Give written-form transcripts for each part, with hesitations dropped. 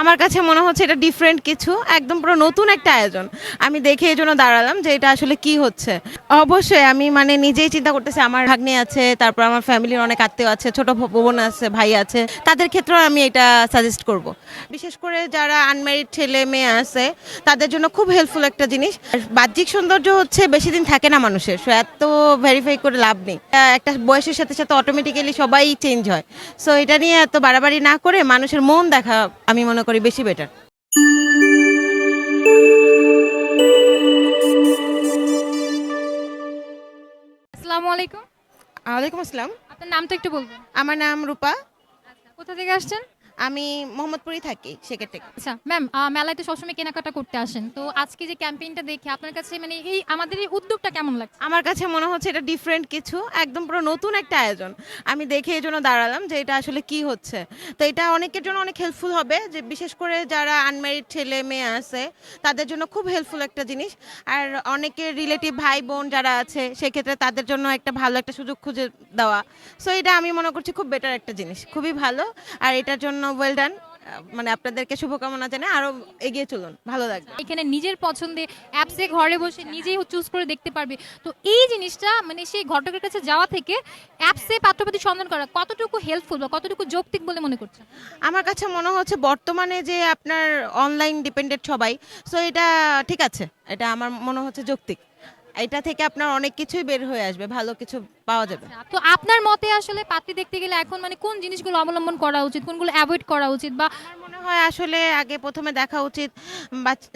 আমার কাছে মনে হচ্ছে এটা ডিফারেন্ট কিছু, একদম পুরো নতুন একটা আয়োজন। আমি দেখে এজন্য দাঁড়ালাম যে এটা আসলে কি হচ্ছে। অবশ্যই আমি মানে নিজেই চিন্তা করতেছি, আমার ভাগ্নে আছে, তারপর আমার ফ্যামিলির অনেক আত্মীয় আছে, ছোট বোন আছে, ভাই আছে। তাদের ক্ষেত্রেও আমি এটা সাজেস্ট করব। বিশেষ করে যারা আনম্যারিড ছেলে মেয়ে আছে তাদের জন্য খুব হেল্পফুল একটা জিনিস। আর বাহ্যিক সৌন্দর্য হচ্ছে বেশি দিন থাকে না মানুষের, সো এত ভেরিফাই করে লাভ নেই। একটা বয়সের সাথে সাথে অটোমেটিক্যালি সবাই চেঞ্জ হয়। সো এটা নিয়ে এত বাড়াবাড়ি না করে মানুষের মন দেখা আমি মনে করি বেশি বেটার। আসসালামু আলাইকুম। ওয়ালাইকুম আসসালাম। আপনার নামটা একটু বলবেন? আমার নাম রূপা। আচ্ছা, কোথা থেকে আসছেন? আমি মোহাম্মদপুরে থাকি, সেক্ষেত্রে। আচ্ছা ম্যাম, মেলায় তো সবসময় কেনাকাটা করতে আসেন। তো আজকে যে ক্যাম্পেইনটা দেখে আপনার কাছে মানে এই আমাদের এই উদ্যোগটা কেমন লাগছে? আমার কাছে মনে হচ্ছে এটা ডিফারেন্ট কিছু, একদম পুরো নতুন একটা আয়োজন। আমি দেখে এজন্য দাঁড়ালাম যে এটা আসলে কি হচ্ছে। তো এটা অনেকের জন্য অনেক হেল্পফুল হবে, যে বিশেষ করে যারা আনম্যারিড ছেলে মেয়ে আছে তাদের জন্য খুব হেল্পফুল একটা জিনিস। আর অনেকের রিলেটিভ ভাই বোন যারা আছে সেক্ষেত্রে তাদের জন্য একটা ভালো একটা সুযোগ খুঁজে দেওয়া। সো এটা আমি মনে করছি খুব বেটার একটা জিনিস, খুবই ভালো। আর এটার জন্য ওয়েল ডান। মানে আপনাদেরকে শুভকামনা জানাই, আরো এগিয়ে চলুন, ভালো লাগবে। এখানে নিজের পছন্দে অ্যাপসে ঘরে বসে নিজেই চুজ করে দেখতে পারবে। তো এই জিনিসটা মানে সেই ঘটকের কাছে যাওয়া থেকে অ্যাপসে পাত্রপাত্রী সন্ধান করা কতটুকু হেল্পফুল বা কতটুকু যৌক্তিক বলে মনে করছেন? আমার কাছে মনে হচ্ছে বর্তমানে যে আপনার অনলাইন ডিপেন্ডেন্ট সবাই, সো এটা ঠিক আছে। এটা আমার মনে হচ্ছে যৌক্তিক। এটা থেকে আপনার অনেক কিছুই বের হয়ে আসবে, ভালো কিছু পাওয়া যাবে। আচ্ছা, তো আপনার মতে আসলে পাত্রী দেখতে গেলে এখন মানে কোন জিনিসগুলো অবলম্বন করা উচিত, কোনগুলো অ্যাভয়েড করা উচিত বা আমার মনে হয় আসলে আগে প্রথমে দেখা উচিত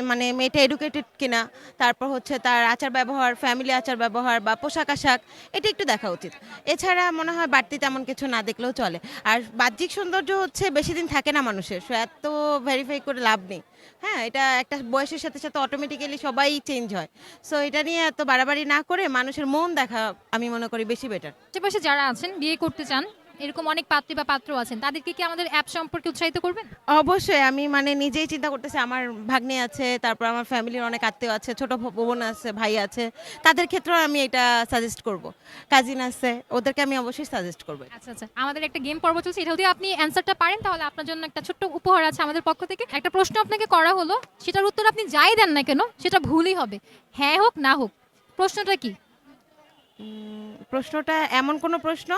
মানে মেয়েটা এডুকেটেড কিনা, তারপর হচ্ছে তার আচার ব্যবহার, ফ্যামিলি আচার ব্যবহার বা পোশাক আশাক, এটা একটু দেখা উচিত। এছাড়া মনে হয় বাড়তি তেমন কিছু না দেখলেও চলে। আর বাহ্যিক সৌন্দর্য হচ্ছে বেশি দিন থাকে না মানুষের, সো এত ভেরিফাই করে লাভ নেই। হ্যাঁ, এটা একটা বয়সের সাথে সাথে অটোমেটিক্যালি সবাই চেঞ্জ হয়। সো এটা নিয়ে এত বাড়াবাড়ি না করে মানুষের মন দেখা আমি মনে করি বেশি বেটার। আশেপাশে যারা আছেন বিয়ে করতে চান, এরকম অনেক পাত্রী বা পাত্র আছেন, তাদেরকে কি আমাদের অ্যাপ সম্পর্কে উৎসাহিত করবেন? অবশ্যই আমি মানে নিজেই চিন্তা করতেছি, আমার ভাগ্নে আছে, তারপর আমার ফ্যামিলির অনেক আত্মীয় আছে, ছোট বোন আছে, ভাই আছে। তাদের ক্ষেত্রেও আমি এটা সাজেস্ট করব। কাজিন আছে, ওদেরকে আমি অবশ্যই সাজেস্ট করব। আচ্ছা আচ্ছা, আমাদের একটা গেম পর্ব চলছে, এটা যদি আপনি অ্যান্সারটা পারেন তাহলে আপনার জন্য একটা ছোট্ট উপহার আছে আমাদের পক্ষ থেকে। একটা প্রশ্ন আপনাকে করা হলো, সেটার উত্তর আপনি যাই দেন না কেন সেটা ভুলই হবে, হ্যাঁ হোক না হোক। প্রশ্নটা কি? প্রশ্নটা এমন কোনো প্রশ্ন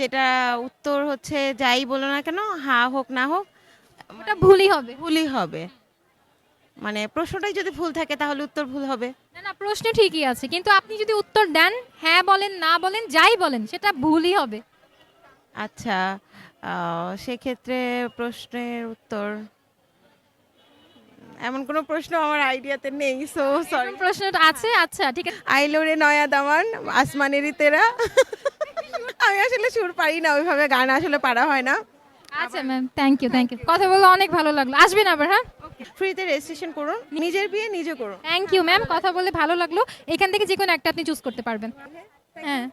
যেটা উত্তর হচ্ছে যাই বলো না কেন, হ্যাঁ হোক না হোক, ওটা ভুলই হবে। ভুলই হবে। মানে প্রশ্নটাই যদি ভুল থাকে তাহলে উত্তর ভুল হবে। না না, প্রশ্ন ঠিকই আছে, কিন্তু আপনি যদি উত্তর দেন, হ্যাঁ বলেন না বলেন যাই বলেন, সেটা ভুলই হবে। আচ্ছা, সেক্ষেত্রে প্রশ্নের উত্তর এমন কোনো প্রশ্ন আমার আইডিয়াতে নেই, সো সরি। এরকম প্রশ্নটা আছে, আচ্ছা ঠিক আছে। আইলো রে নয়া দামান, আসমানেরই তেরা। আমি আসলে সুর পারি না, ওইভাবে গান আসলে পারা হয় না। আচ্ছা ma'am, thank you thank you, কথা বলে অনেক ভালো লাগলো, আসবেন আবার হ্যাঁ। ফ্রিতে রেজিস্ট্রেশন করুন, নিজের বিয়ে নিজে করুন। থ্যাংক ইউ ম্যাম, কথা বলে ভালো লাগলো। এখান থেকে যে কোনো একটা আপনি চুজ করতে পারবেন। হ্যাঁ।